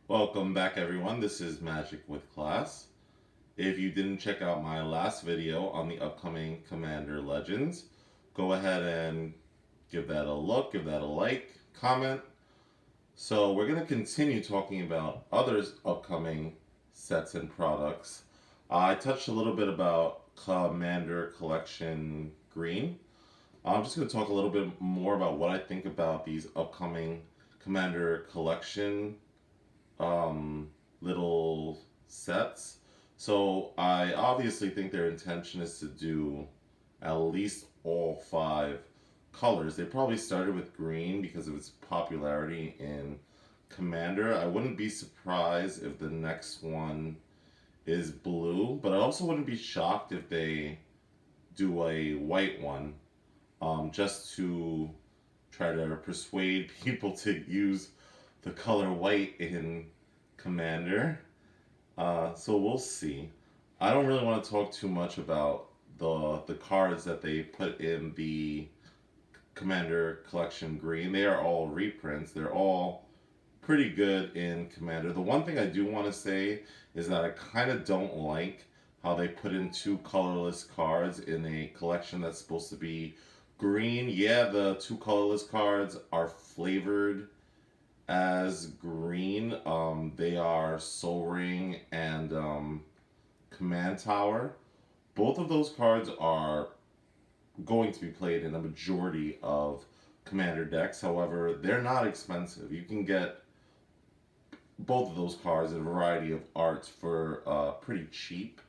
Welcome back, everyone. This is Magic with Class. If you didn't check out my last video on the upcoming Commander Legends, go ahead and give that a look, give that a like, comment. So, we're going to continue talking about other upcoming sets and products. I touched a little bit about Commander Collection Green. I'm just going to talk a little bit more about what I think about these upcoming Commander Collection little sets. So I obviously think their intention is to do at least all five colors. They probably started with green because of its popularity in Commander. I wouldn't be surprised if the next one is blue, but I also wouldn't be shocked if they do a white one, just to try to persuade people to use the color white in Commander. So we'll see. I don't really want to talk too much about the cards that they put in the Commander Collection Green. They are all reprints. They're all pretty good in Commander. The one thing I do want to say is that I kind of don't like how they put in two colorless cards in a collection that's supposed to be green. Yeah, the two colorless cards are flavored as green. They are Soul Ring and Command Tower. Both of those cards are going to be played in a majority of Commander decks. However, they're not expensive. You can get both of those cards in a variety of arts for pretty cheap.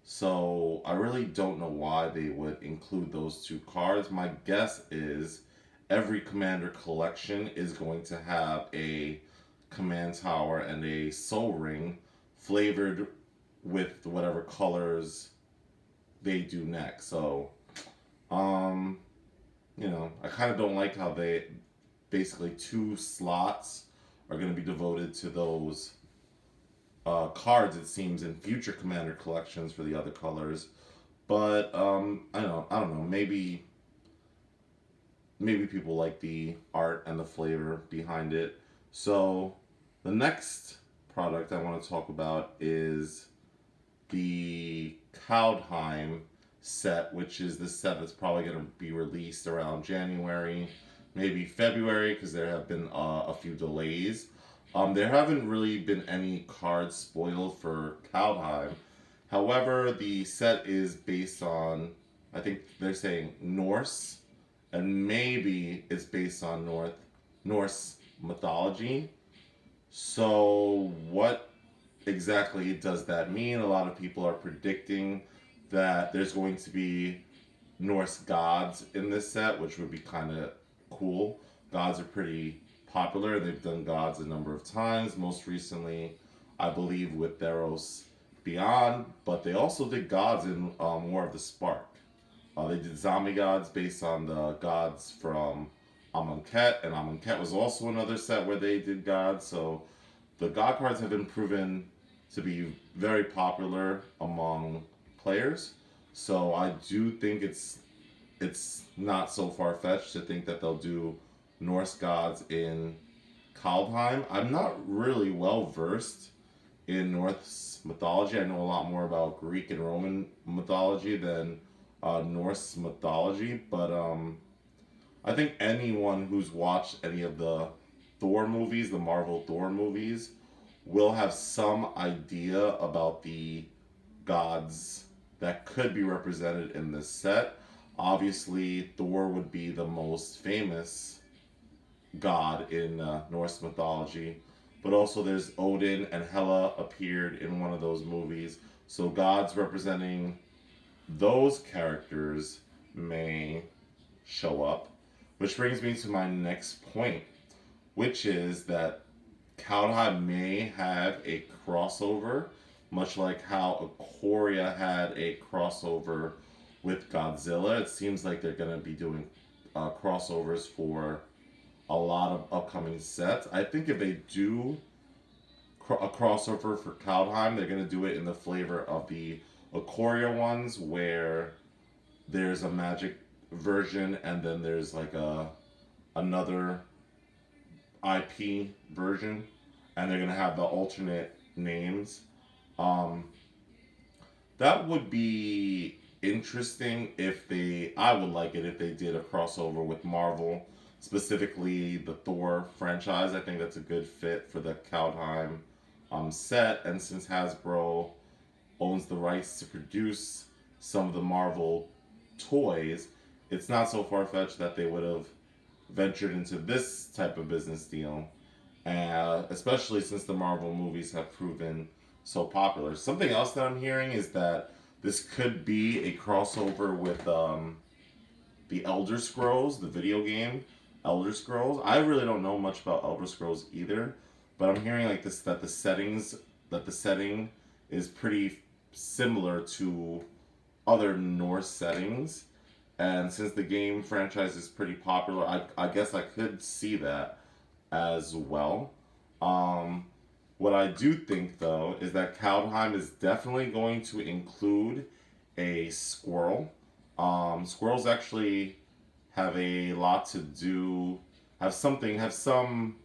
So I really don't know why they would include those two cards. My guess is every Commander collection is going to have a Command Tower and a Soul Ring flavored with whatever colors they do next. So, um, I kind of don't like how they basically two slots are going to be devoted to those cards, it seems, in future Commander collections for the other colors. But I don't know. Maybe people like the art and the flavor behind it. So the next product I want to talk about is the Kaldheim set, which is the set that's probably going to be released around January, maybe February, because there have been a few delays. There haven't really been any cards spoiled for Kaldheim. However, the set is based on, I think they're saying Norse, and maybe it's based on Norse mythology. So, what exactly does that mean? A lot of people are predicting that there's going to be Norse gods in this set, which would be kind of cool. Gods are pretty popular. They've done gods a number of times. Most recently, I believe, with Theros Beyond, but they also did gods in War of the Spark. They did zombie gods based on the gods from Amonkhet, and Amonkhet was also another set where they did gods. So the god cards have been proven to be very popular among players. So I do think it's not so far fetched to think that they'll do Norse gods in Kaldheim. I'm not really well versed in Norse mythology. I know a lot more about Greek and Roman mythology than Norse mythology, but I think anyone who's watched any of the Thor movies, the Marvel Thor movies, will have some idea about the gods that could be represented in this set. Obviously, Thor would be the most famous god in Norse mythology, but also there's Odin and Hela appeared in one of those movies. So gods representing those characters may show up, which brings me to my next point, which is that Kaldheim may have a crossover, much like how Ikoria had a crossover with Godzilla. It seems like they're going to be doing crossovers for a lot of upcoming sets. I think if they do a crossover for Kaldheim, they're going to do it in the flavor of the Ikoria ones, where there's a magic version and then there's like another IP version. and they're gonna have the alternate names. Um, that would be interesting if they. I would like it if they did a crossover with Marvel, specifically the Thor franchise. I think that's a good fit for the Kaldheim set, and since Hasbro owns the rights to produce some of the Marvel toys, it's not so far fetched that they would have ventured into this type of business deal, especially since the Marvel movies have proven so popular. Something else that I'm hearing is that this could be a crossover with the Elder Scrolls, the video game Elder Scrolls. I really don't know much about Elder Scrolls either, but I'm hearing like this that the setting is pretty similar to other Norse settings. And since the game franchise is pretty popular, I guess I could see that as well. Um, what I do think, though, is that Kaldheim is definitely going to include a squirrel. Squirrels actually have a lot to do, have some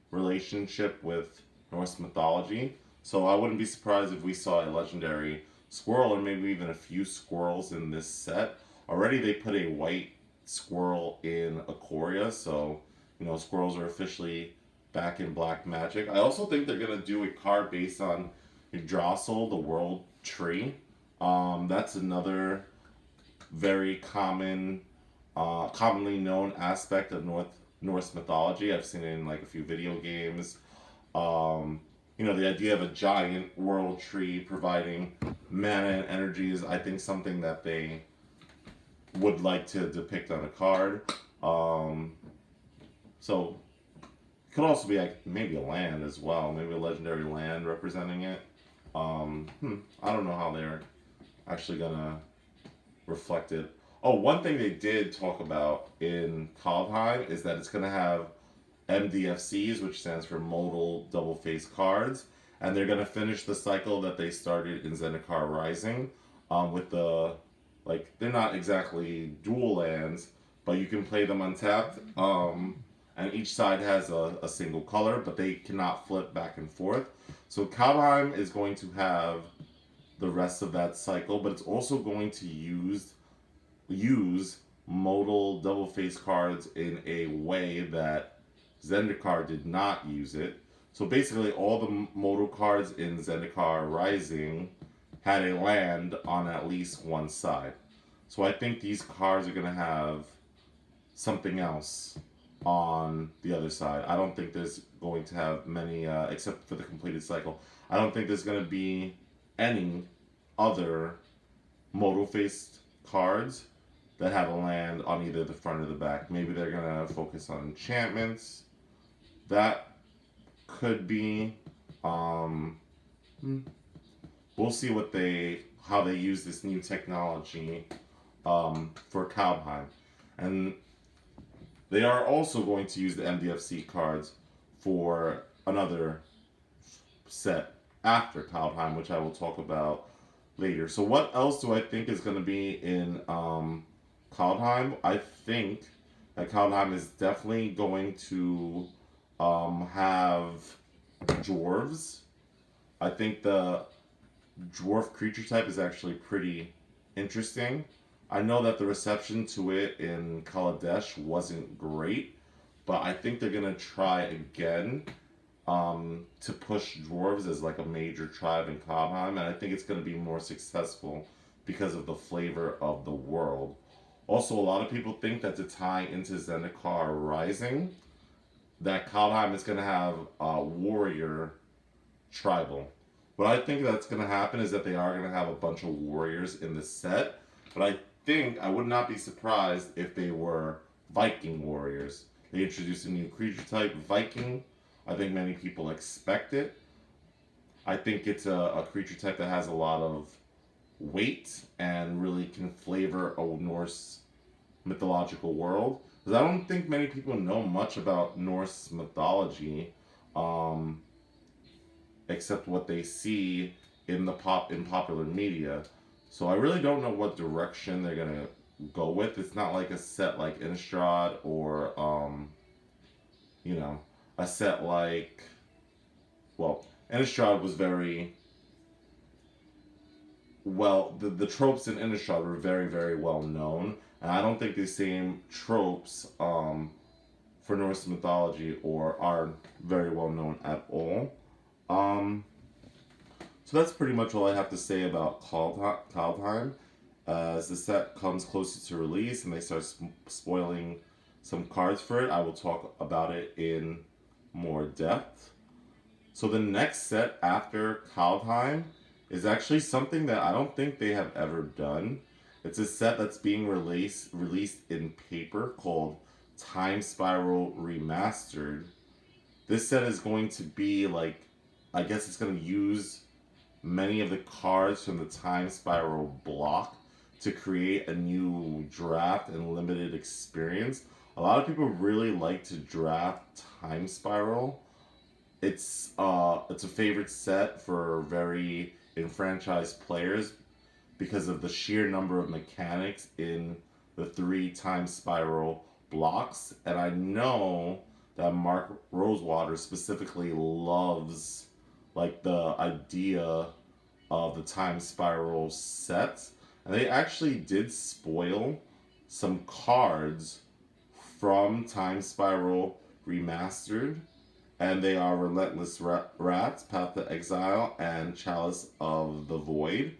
relationship with Norse mythology. So I wouldn't be surprised if we saw a legendary squirrel or maybe even a few squirrels in this set. Already they put a white squirrel in Ikoria, so squirrels are officially back in black magic. I also think they're gonna do a card based on Yggdrasil, the world tree. That's another very commonly known aspect of Norse mythology. I've seen it in like a few video games. The idea of a giant world tree providing mana and energy is, I think, something that they would like to depict on a card. So it could also be like maybe a land as well, maybe a legendary land representing it. I don't know how they're actually gonna reflect it. Oh, one thing they did talk about in Kaldheim is that it's gonna have MDFCs, which stands for modal double face cards, and they're gonna finish the cycle that they started in Zendikar Rising, with the they're not exactly dual lands, but you can play them untapped. And each side has a single color, but they cannot flip back and forth. So Kaldheim is going to have the rest of that cycle, but it's also going to use modal double face cards in a way that Zendikar did not use it. So basically, all the modal cards in Zendikar Rising had a land on at least one side. So I think these cards are going to have something else on the other side. I don't think there's going to have many, except for the completed cycle. I don't think there's going to be any other modal faced cards that have a land on either the front or the back. Maybe they're going to focus on enchantments. That could be. We'll see how they use this new technology for Kaldheim. And they are also going to use the MDFC cards for another set after Kaldheim, which I will talk about later. So what else do I think is going to be in Kaldheim? I think that Kaldheim is definitely going to have dwarves. I think the dwarf creature type is actually pretty interesting. I know that the reception to it in Kaladesh wasn't great, but I think they're gonna try again to push dwarves as like a major tribe in Kaldheim, and I think it's gonna be more successful because of the flavor of the world. Also, a lot of people think that to tie into Zendikar Rising, that Kaldheim is gonna have a warrior tribal. What I think that's going to happen is that they are going to have a bunch of warriors in the set, but I would not be surprised if they were Viking warriors. They introduced a new creature type, Viking. I think many people expect it. I think it's a creature type that has a lot of weight and really can flavor a Norse mythological world. Because I don't think many people know much about Norse mythology. Except what they see in popular media. So I really don't know what direction they're gonna go with. It's not like a set like Innistrad or a set like well, Innistrad was very well, the tropes in Innistrad were very, very well known. And I don't think the same tropes for Norse mythology or are very well known at all. Um, so that's pretty much all I have to say about Kaldheim. As the set comes closer to release and they start spoiling some cards for it, I will talk about it in more depth. So the next set after Kaldheim is actually something that I don't think they have ever done. It's a set that's being released in paper called Time Spiral Remastered. This set is going to be like, I guess it's going to use many of the cards from the Time Spiral block to create a new draft and limited experience. A lot of people really like to draft Time Spiral. It's a favorite set for very enfranchised players because of the sheer number of mechanics in the 3 Time Spiral blocks. And I know that Mark Rosewater specifically loves like the idea of the Time Spiral sets. And they actually did spoil some cards from Time Spiral Remastered. And they are Relentless Rats, Path to Exile, and Chalice of the Void.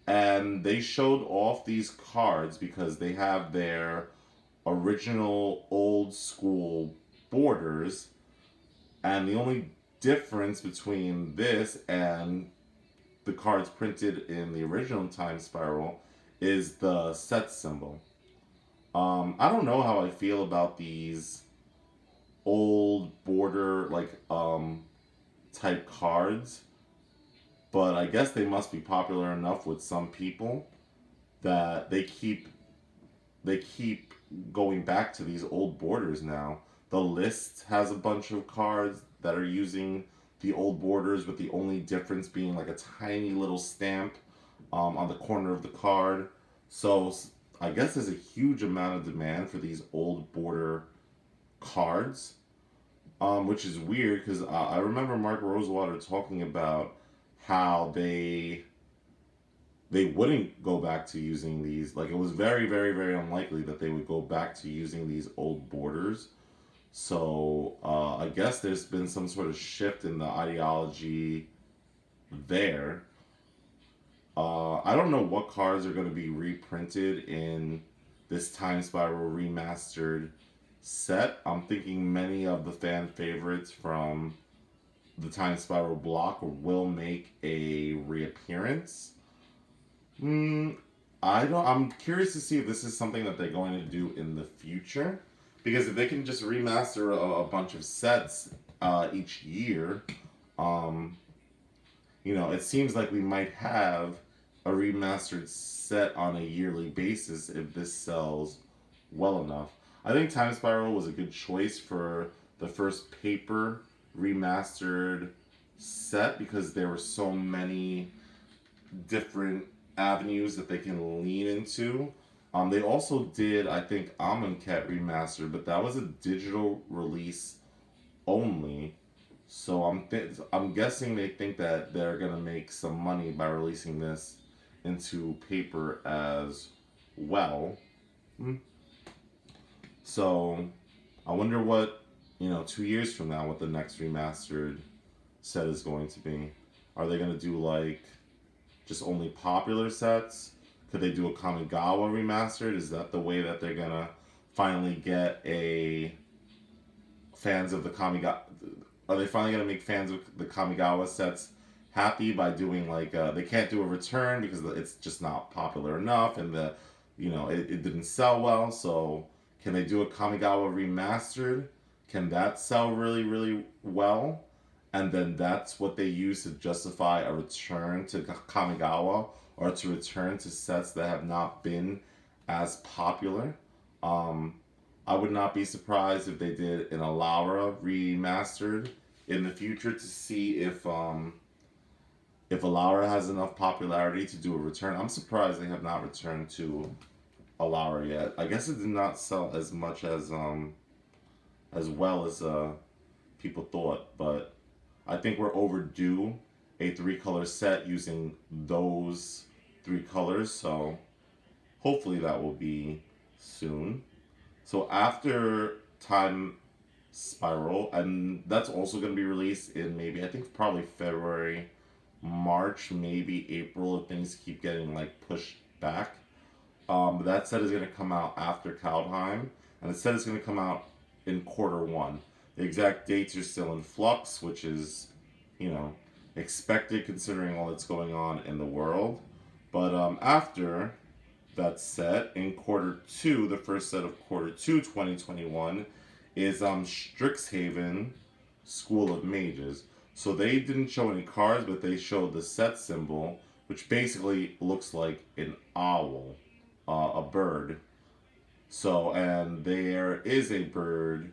And they showed off these cards because they have their original old school borders. And the only difference between this and the cards printed in the original Time Spiral is the set symbol. I don't know how I feel about these old border type cards, but I guess they must be popular enough with some people that they keep going back to these old borders now. The list has a bunch of cards that are using the old borders, with the only difference being like a tiny little stamp on the corner of the card. So I guess there's a huge amount of demand for these old border cards, which is weird because I remember Mark Rosewater talking about how they wouldn't go back to using these. Like, it was very, very, very unlikely that they would go back to using these old borders. So I guess there's been some sort of shift in the ideology there. I don't know what cards are going to be reprinted in this Time Spiral Remastered set. I'm thinking many of the fan favorites from the Time Spiral block will make a reappearance. I'm curious to see if this is something that they're going to do in the future, because if they can just remaster a bunch of sets each year, it seems like we might have a remastered set on a yearly basis if this sells well enough. I think Time Spiral was a good choice for the first paper remastered set because there were so many different avenues that they can lean into. They also did, I think, Amonkhet Remastered, but that was a digital release only. So I'm guessing they think that they're gonna make some money by releasing this into paper as well. So I wonder what 2 years from now what the next remastered set is going to be. Are they gonna do like just only popular sets? Could they do a Kamigawa remastered? Is that the way that they're gonna finally get fans of the Kamigawa? Are they finally gonna make fans of the Kamigawa sets happy by doing like they can't do a return because it's just not popular enough and it didn't sell well. So can they do a Kamigawa remastered? Can that sell really, really well? And then that's what they use to justify a return to Kamigawa or to return to sets that have not been as popular. I would not be surprised if they did an Alara remastered in the future to see if Alara has enough popularity to do a return. I'm surprised they have not returned to Alara yet. I guess it did not sell as much as well as people thought, but I think we're overdue a 3-color set using those 3 colors. So hopefully that will be soon. So after Time Spiral, and that's also going to be released in maybe, I think probably February, March, maybe April if things keep getting like pushed back. That set is going to come out after Kaldheim, and the set is going to come out in quarter 1. The exact dates are still in flux, which is, you know, expected considering all that's going on in the world. But after that set, in quarter 2, the first set of quarter 2 2021, is Strixhaven School of Mages. So they didn't show any cards, but they showed the set symbol, which basically looks like an owl, a bird. So, and there is a bird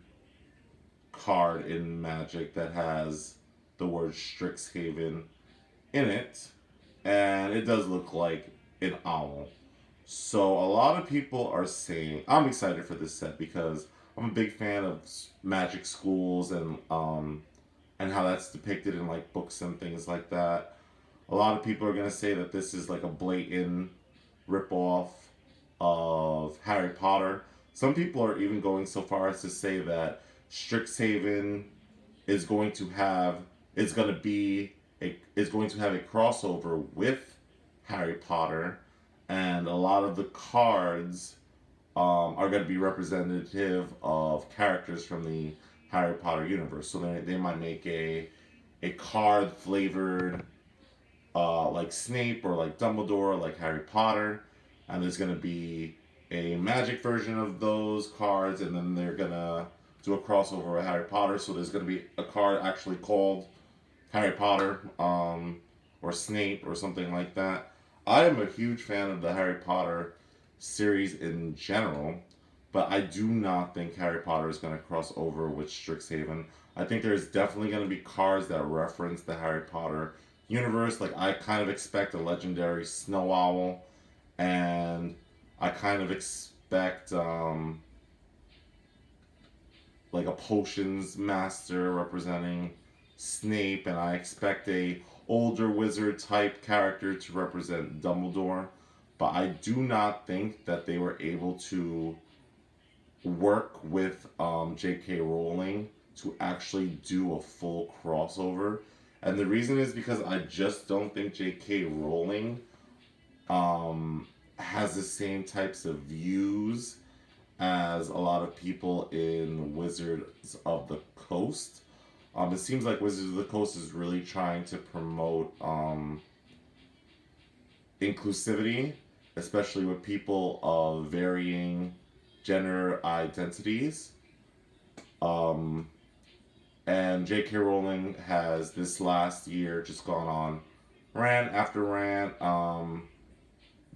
card in Magic that has the word Strixhaven in it, and it does look like an owl. So a lot of people are saying, I'm excited for this set because I'm a big fan of Magic schools and how that's depicted in like books and things like that. A lot of people are gonna say that this is like a blatant ripoff of Harry Potter. Some people are even going so far as to say that Strixhaven is going to have is going to be is going to have a crossover with Harry Potter, and a lot of the cards are going to be representative of characters from the Harry Potter universe. So they might make a card flavored like Snape or like Dumbledore, like Harry Potter, and there's going to be a Magic version of those cards, and then they're going to do a crossover with Harry Potter. So there's going to be a card actually called Harry Potter or Snape or something like that. I am a huge fan of the Harry Potter series in general, but I do not think Harry Potter is going to cross over with Strixhaven. I think there's definitely going to be cards that reference the Harry Potter universe. Like, I kind of expect a legendary Snow Owl, and I kind of expect like a potions master representing Snape, and I expect a older wizard type character to represent Dumbledore. But I do not think that they were able to work with J.K. Rowling to actually do a full crossover. And the reason is because I just don't think J.K. Rowling has the same types of views as a lot of people in Wizards of the Coast. It seems like Wizards of the Coast is really trying to promote inclusivity, especially with people of varying gender identities. And J.K. Rowling has this last year just gone on rant after rant.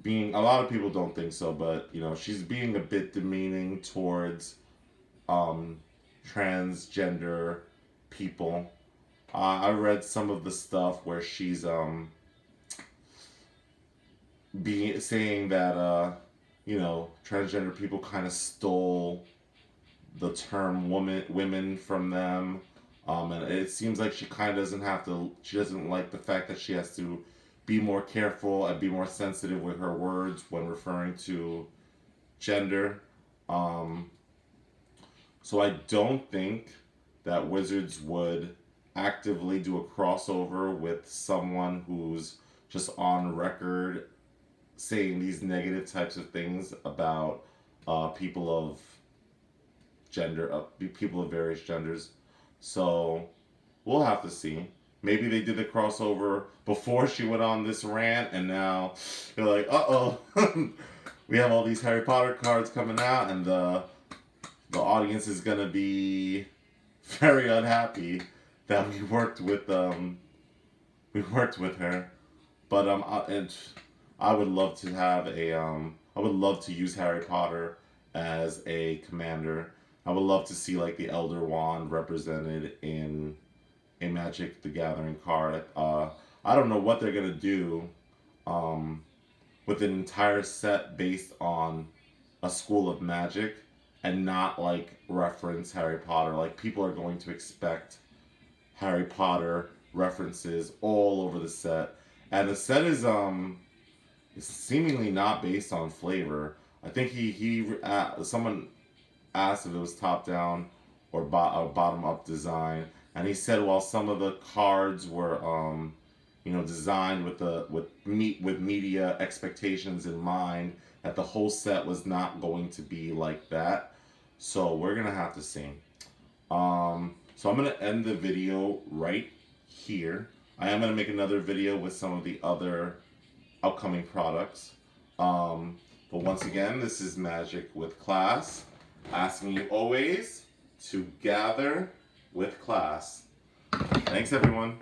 Being, a lot of people don't think so, but you know, she's being a bit demeaning towards transgender people. I read some of the stuff where she's saying that you know, transgender people kind of stole the term women from them, and it seems like she kind of doesn't have to. She doesn't like the fact that she has to be more careful and be more sensitive with her words when referring to gender. So I don't think that Wizards would actively do a crossover with someone who's just on record saying these negative types of things about people of people of various genders. So we'll have to see. Maybe they did the crossover before she went on this rant, and now they're like, uh-oh, we have all these Harry Potter cards coming out, and the audience is gonna be very unhappy that we worked with her. But and I would love to have I would love to use Harry Potter as a commander. I would love to see like the Elder Wand represented in a Magic the Gathering card. I don't know what they're gonna do with an entire set based on a school of magic and not like reference Harry Potter. Like, people are going to expect Harry Potter references all over the set. And the set is seemingly not based on flavor. I think someone asked if it was top down or bottom up design, and he said while some of the cards were designed with media expectations in mind, that the whole set was not going to be like that. So we're gonna have to see. So I'm gonna end the video right here. I am gonna make another video with some of the other upcoming products. But once again, this is Magic with Class, asking you always to gather with class. Thanks, everyone.